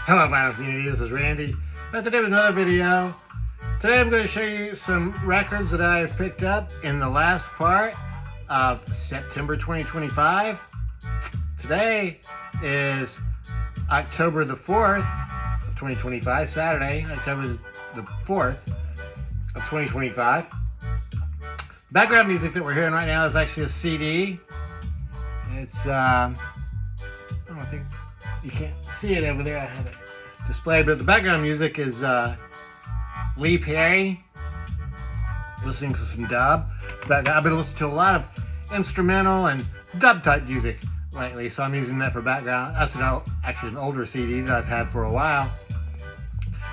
Hello vinyl community, this is Randy. Back today with another video. Today I'm going to show you some records that I have picked up in the last part of September 2025. Today is October the 4th of 2025, Saturday, October the 4th of 2025. Background music that we're hearing right now is actually a CD. It's, I don't think you can't see it over there. I have it displayed, but the background music is Lee Perry, listening to some dub. But I've been listening to a lot of instrumental and dub type music lately, so I'm using that for background. That's actually an older CD that I've had for a while.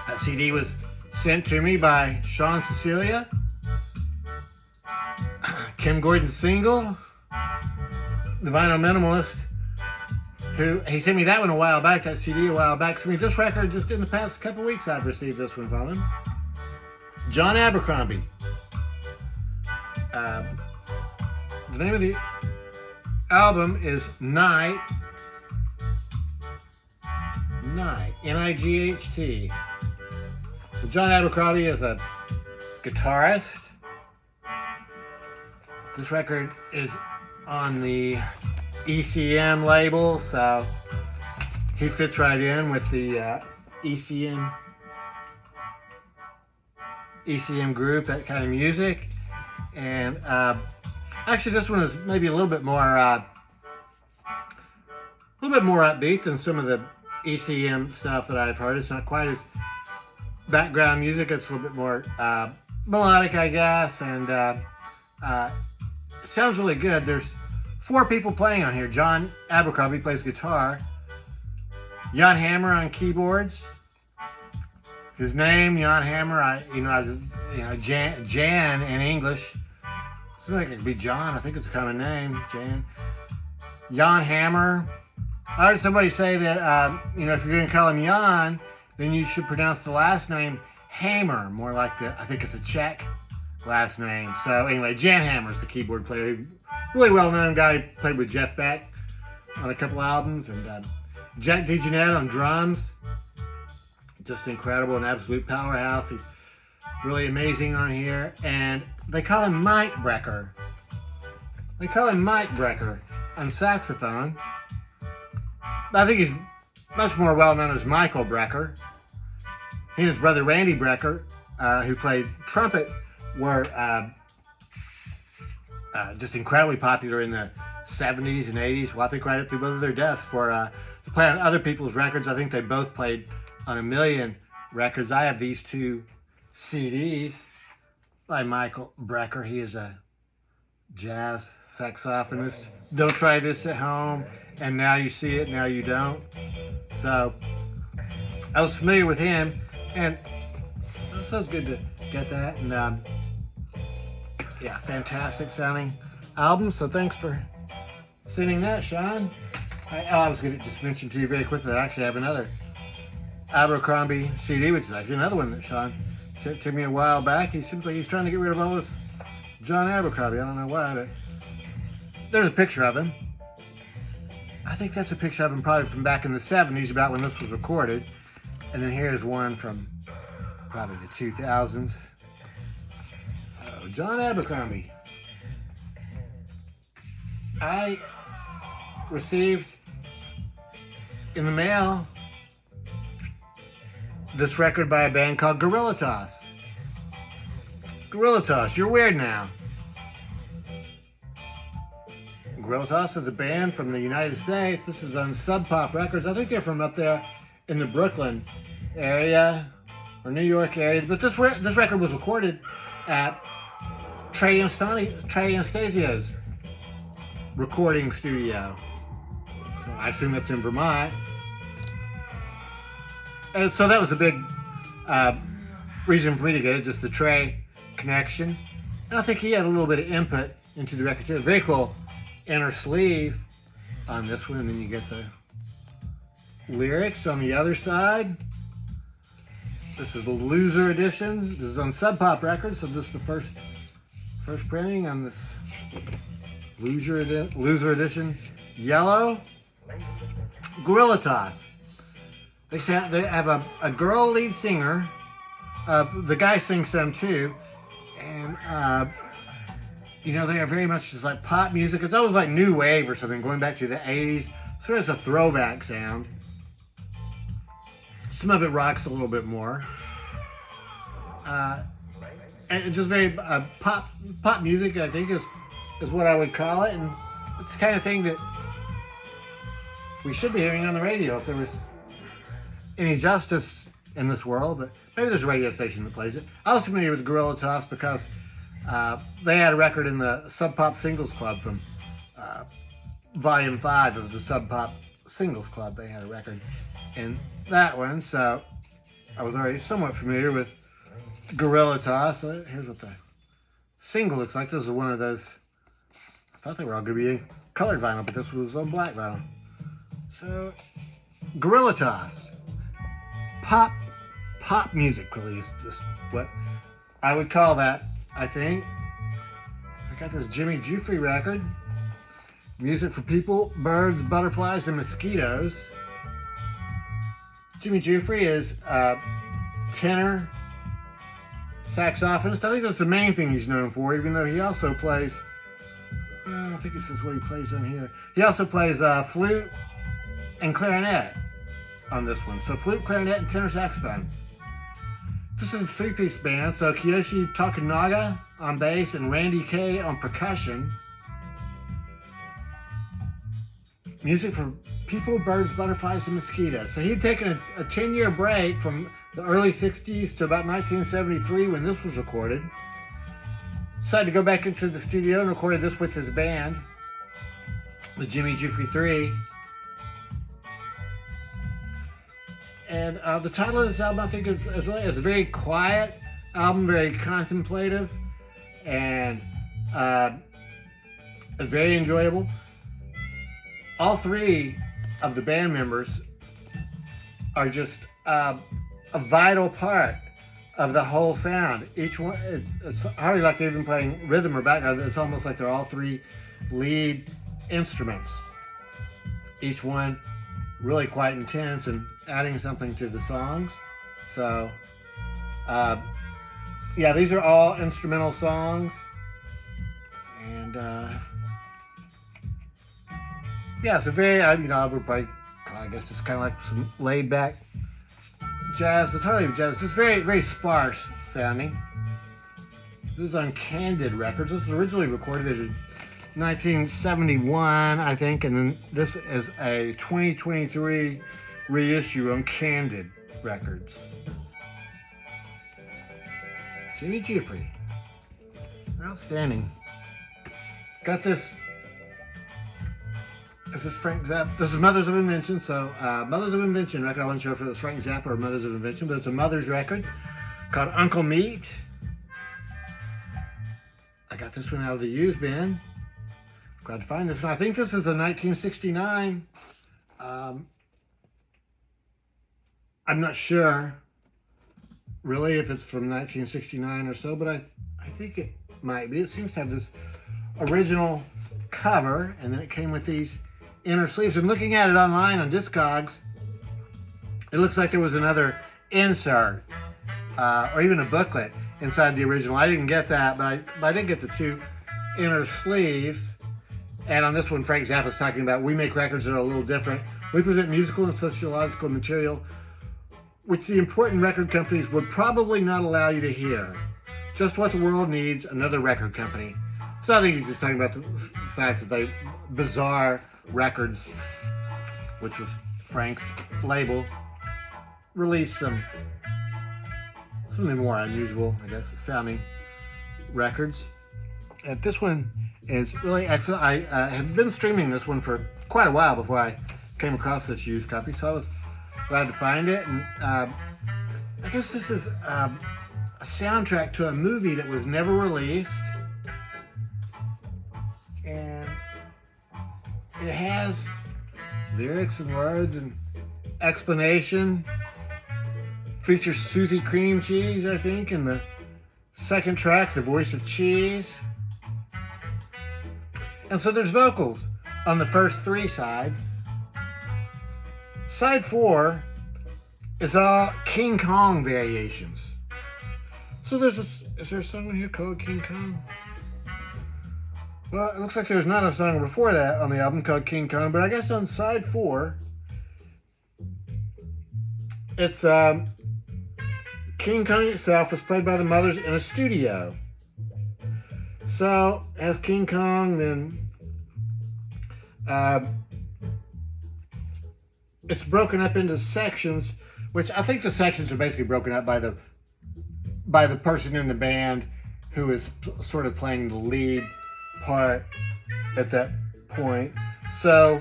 That CD was sent to me by Sean Cecilia, Kim Gordon Single, the Vinyl Minimalist, who he sent me that one a while back, that CD a while back. Sent me this record just in the past couple weeks. I've received this one from him. John Abercrombie. The name of the album is Night. N-I-G-H-T. So John Abercrombie is a guitarist. This record is on the ECM label, so he fits right in with the ECM group, that kind of music. And actually, this one is maybe a little bit more upbeat than some of the ECM stuff that I've heard. It's not quite as background music. It's a little bit more melodic, I guess, and it sounds really good. There's 4 people playing on here. John Abercrombie plays guitar. Jan Hammer on keyboards. His name, Jan Hammer. Jan in English. Seems like it could be John. I think it's a common name, Jan. Jan Hammer. I heard somebody say that if you're going to call him Jan, then you should pronounce the last name Hammer, more like I think it's a Czech last name. So anyway, Jan Hammer's the keyboard player. Really well-known guy. Played with Jeff Beck on a couple albums, and Jack DeJohnette on drums. Just incredible, an absolute powerhouse. He's really amazing on here, and they call him Mike Brecker. They call him Mike Brecker on saxophone. I think he's much more well-known as Michael Brecker. He and his brother Randy Brecker, who played trumpet, were just incredibly popular in the 70s and 80s. Well, I think right up to both of their deaths to play on other people's records. I think they both played on a million records. I have these 2 CDs by Michael Brecker. He is a jazz saxophonist. Don't try this at home. And now you see it, now you don't. So I was familiar with him, and so it's good to get that. And yeah, fantastic sounding album. So thanks for sending that, Sean. I was going to just mention to you very quickly that I actually have another Abercrombie CD, which is actually another one that Sean sent to me a while back. He seems like he's trying to get rid of all this John Abercrombie. I don't know why, but there's a picture of him. I think that's a picture of him probably from back in the 70s, about when this was recorded. And then here's one from probably the 2000s. John Abercrombie. I received in the mail this record by a band called Guerilla. Guerilla, you're weird now. Guerilla is a band from the United States. This is on Sub Pop Records. I think they're from up there in the Brooklyn area or New York area. But this record was recorded at Trey Anastasio's recording studio. So I assume that's in Vermont. And so that was a big reason for me to get it, just the Trey connection. And I think he had a little bit of input into the record too. Very cool inner sleeve on this one, and then you get the lyrics on the other side. This is the Loser edition. This is on Sub Pop Records, so this is the first printing on this Loser edition. Yellow. Guerilla. They have a girl lead singer. The guy sings some too, and you know, they are very much just like pop music. It's always like new wave or something, going back to the 80s. So it's a throwback sound. Some of it rocks a little bit more. And just very pop music, I think, is what I would call it. And it's the kind of thing that we should be hearing on the radio if there was any justice in this world. But maybe there's a radio station that plays it. I was familiar with Guerilla Toss because they had a record in the Sub Pop Singles Club from Volume 5 of the Sub Pop Singles Club. They had a record in that one, so I was already somewhat familiar with Guerilla Toss. So here's what the single looks like. This is one of those. I thought they were all going to be colored vinyl, but this was on black vinyl. So, Guerilla Toss. Pop music, really, is just what I would call that, I think. I got this Jimmy Giuffre record. Music for people, birds, butterflies, and mosquitoes. Jimmy Giuffre is a tenor, saxophonist. I think that's the main thing he's known for, even though he also plays, I think it says what he plays on here. He also plays flute and clarinet on this one. So flute, clarinet, and tenor saxophone. This is a three-piece band. So Kiyoshi Tokunaga on bass and Randy Kay on percussion. Music for people, birds, butterflies, and mosquitoes. So he'd taken a 10-year break from the early 60s to about 1973 when this was recorded. Decided to go back into the studio and recorded this with his band, the Jimmy Giuffre 3. And the title of this album, I think, is really a very quiet album, very contemplative, and it's very enjoyable. All three of the band members are just a vital part of the whole sound. Each one, it's hardly like they're even playing rhythm or background. It's almost like they're all three lead instruments. Each one really quite intense and adding something to the songs. So, yeah, these are all instrumental songs. And, yeah, it's a very, you know, I would probably, I guess it's kind of like some laid back jazz. It's hardly jazz, just very, very sparse sounding. This is on Candid Records. This was originally recorded in 1971, I think, and then this is a 2023 reissue on Candid Records. Jimmy Giuffre. Outstanding. Got this. Is this Frank Zappa? This is Mothers of Invention. So, Mothers of Invention record. I wasn't sure if it was Frank Zappa or Mothers of Invention, but it's a Mothers record called Uncle Meat. I got this one out of the used bin. Glad to find this one. I think this is a 1969. I'm not sure really if it's from 1969 or so, but I think it might be. It seems to have this original cover, and then it came with these inner sleeves. And looking at it online on Discogs, it looks like there was another insert or even a booklet inside the original. I didn't get that, but I did get the two inner sleeves. And on this one, Frank Zappa is talking about, we make records that are a little different. We present musical and sociological material which the important record companies would probably not allow you to hear. Just what the world needs, another record company. So I think he's just talking about the fact that they, Bizarre Records, which was Frank's label, released something more unusual, I guess, sounding records. And this one is really excellent. I had been streaming this one for quite a while before I came across this used copy, so I was glad to find it. And I guess this is a soundtrack to a movie that was never released. And it has lyrics and words and explanation. Features Susie Cream Cheese, I think, in the second track, The Voice of Cheese. And so there's vocals on the first three sides. Side 4 It's all King Kong variations. So is there a song in here called King Kong? Well, it looks like there's not a song before that on the album called King Kong, but I guess on side 4, it's King Kong itself was played by the Mothers in a studio. So, as King Kong, then it's broken up into sections, which I think the sections are basically broken up by the person in the band who is sort of playing the lead part at that point. So,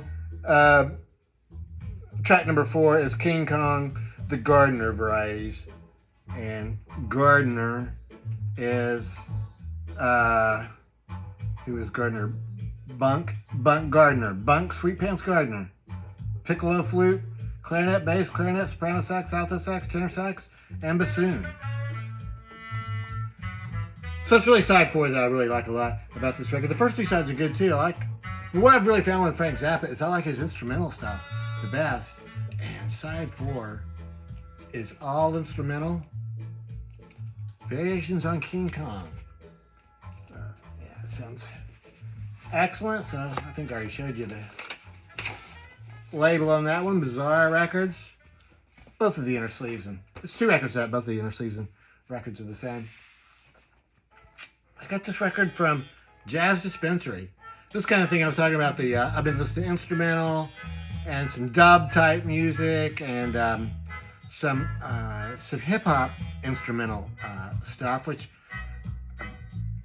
track number 4 is King Kong, the Gardner varieties. And Gardner is, who is Gardner? Bunk Gardner. Bunk Sweet Pants Gardner. Piccolo flute, clarinet, bass, clarinet, soprano sax, alto sax, tenor sax, and bassoon. So it's really side 4 that I really like a lot about this record. The first 2 sides are good too. What I've really found with Frank Zappa is I like his instrumental stuff the best. And side 4 is all instrumental. Variations on King Kong. Yeah, it sounds excellent. So I think I already showed you the label on that one. Bizarre Records. Both of the inner sleeves. And it's 2 records that both of the inner sleeves and records are the same. I got this record from Jazz Dispensary. This kind of thing I was talking about. I've been listening to instrumental and some dub type music and some hip hop instrumental stuff, which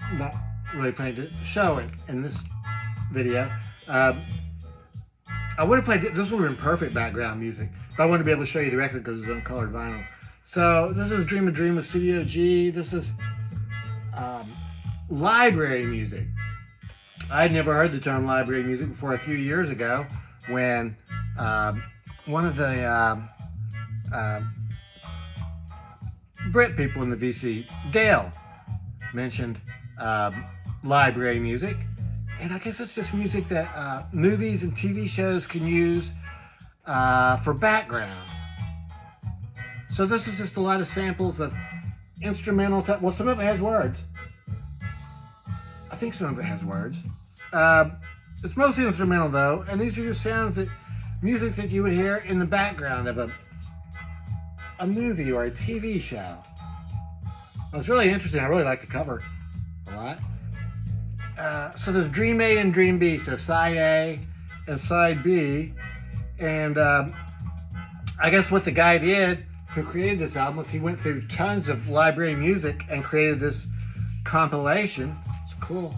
I'm not really planning to show in this video. I would have played this would have been perfect background music, but I wanted to be able to show you the record because it's on colored vinyl. So this is Dream a Dream with Studio G. This is library music. I'd never heard the term library music before a few years ago when one of the Brit people in the VC, Dale, mentioned library music. And I guess it's just music that movies and TV shows can use for background. So this is just a lot of samples of instrumental type. Well, some of it has words. I think some of it has words. It's mostly instrumental though, and these are just sounds music that you would hear in the background of a movie or a TV show. Well, it's really interesting. I really like the cover a lot. So there's Dream A and Dream B, so side A and side B. And I guess what the guy did who created this album was he went through tons of library music and created this compilation. It's cool.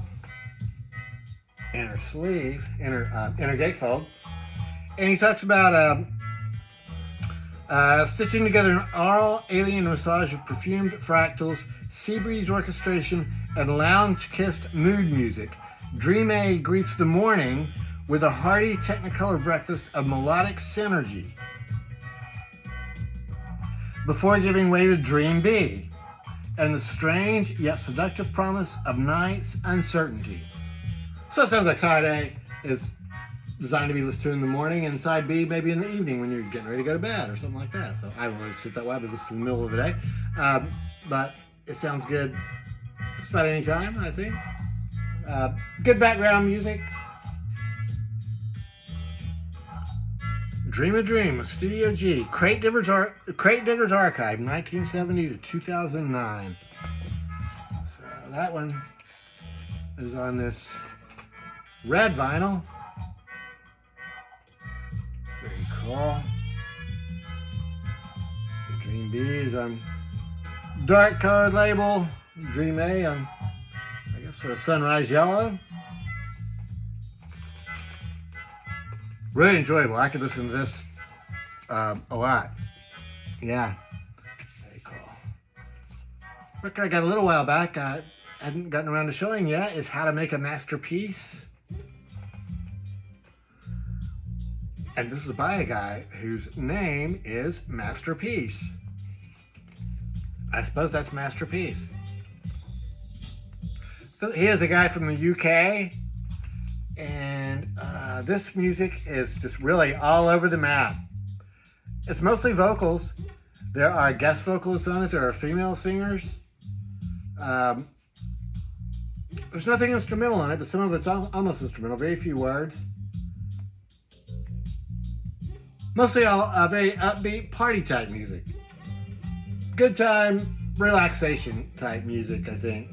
Inner sleeve, inner gatefold. And he talks about stitching together an oral alien massage of perfumed fractals, sea breeze orchestration, and lounge-kissed mood music. Dream A greets the morning with a hearty technicolor breakfast of melodic synergy before giving way to Dream B and the strange yet seductive promise of night's uncertainty. So it sounds like side A is designed to be listened to in the morning, and side B maybe in the evening when you're getting ready to go to bed or something like that. So I don't really sit that way, but listen in the middle of the day. But it sounds good just about any time, I think. Good background music. Dream a Dream with Studio G. Crate Diggers Archive, 1970 to 2009. So that one is on this red vinyl. Very cool. The Dream B is on dark colored label. Dream A on, I guess, sort of sunrise yellow. Really enjoyable. I could listen to this a lot. Yeah. Very cool. Record I got a little while back, I hadn't gotten around to showing yet, is How to Make a Masterpiece. And this is by a guy whose name is Masterpiece. I suppose that's Masterpiece. He is a guy from the UK, and this music is just really all over the map. It's mostly vocals, There are guest vocalists on it. There are female singers. There's nothing instrumental on it, but some of it's almost instrumental. Very few words. Mostly all very upbeat party type music. Good time, relaxation type music, I think.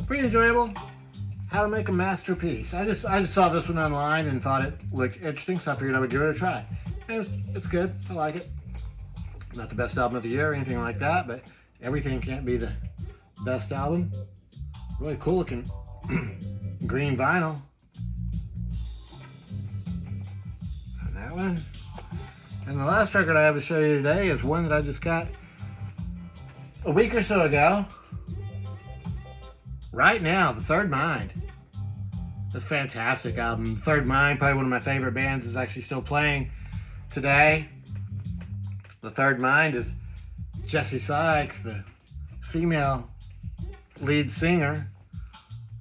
Pretty enjoyable. How to make a masterpiece. I just saw this one online and thought it looked interesting, so I figured I would give it a try. And it's good. I like it. Not the best album of the year or anything like that, but everything can't be the best album. Really cool looking green vinyl. And that one. And the last record I have to show you today is one that I just got a week or so ago. Right Now, The Third Mind. It's a fantastic album. Third Mind, probably one of my favorite bands, is actually still playing today. The Third Mind is Jessie Sykes, the female lead singer.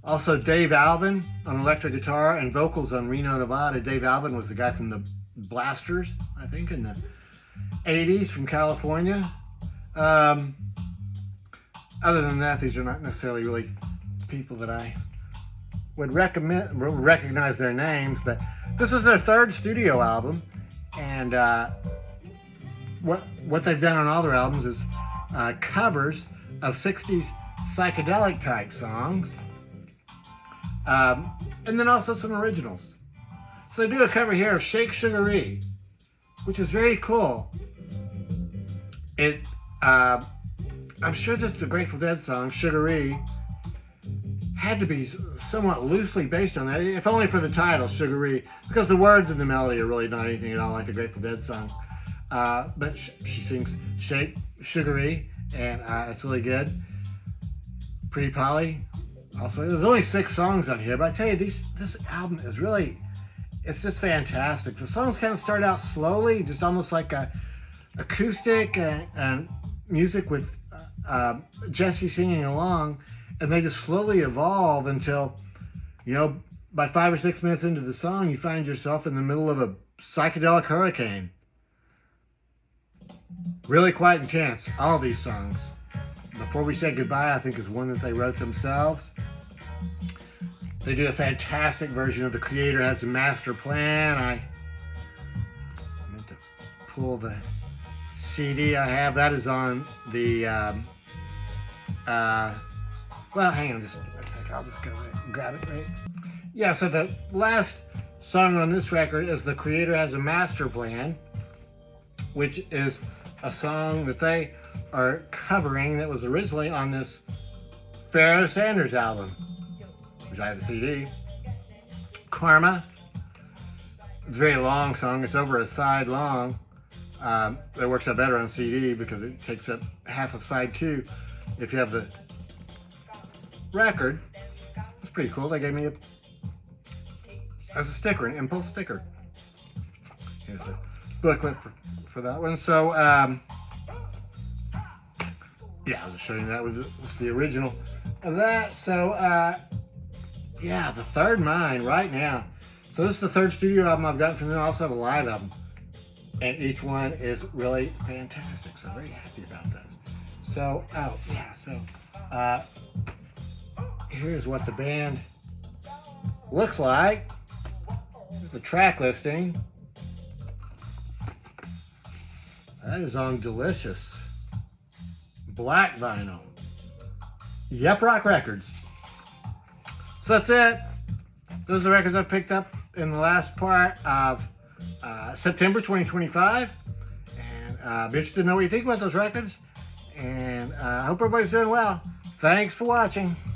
Also Dave Alvin on electric guitar and vocals on Reno, Nevada. Dave Alvin was the guy from the Blasters, I think, in the 80s from California. Other than that, these are not necessarily really people that I would recognize their names, but this is their third studio album, and what they've done on all their albums is covers of 60s psychedelic type songs, and then also some originals. So they do a cover here of Shake Sugaree, which is very cool. I'm sure that the Grateful Dead song Sugaree had to be somewhat loosely based on that, if only for the title, Sugaree, because the words and the melody are really not anything at all like the Grateful Dead song. But she sings Shake Sugaree, and it's really good. Pretty Polly. Also, there's only 6 songs on here, but I tell you, this album is really, it's just fantastic. The songs kind of start out slowly, just almost like a acoustic and music with Jessie singing along, and they just slowly evolve until, you know, by 5 or 6 minutes into the song, you find yourself in the middle of a psychedelic hurricane. Really quite intense, all these songs. Before We Say Goodbye, I think, is one that they wrote themselves. They do a fantastic version of The Creator Has a Master Plan. I meant to pull the CD I have. That is on the, well, hang on just a second. I'll just go and grab it, right? Yeah, so the last song on this record is The Creator Has a Master Plan, which is a song that they are covering that was originally on this Pharoah Sanders album, which I have the CD. Karma. It's a very long song. It's over a side long. It works out better on CD because it takes up half of side 2 if you have the record. It's pretty cool. They gave me as a sticker, an impulse sticker. Here's the booklet for that one. So yeah, I'll just show you that was the original of that. So yeah, The Third Mind Right Now. So this is the third studio album I've gotten from them. I also have a live album, and each one is really fantastic. So I'm very happy about those. So oh yeah, so here's what the band looks like. Here's the track listing. That is on delicious black vinyl. Yep Rock Records. So that's it. Those are the records I've picked up in the last part of September 2025. And I'm interested to know what you think about those records. And I hope everybody's doing well. Thanks for watching.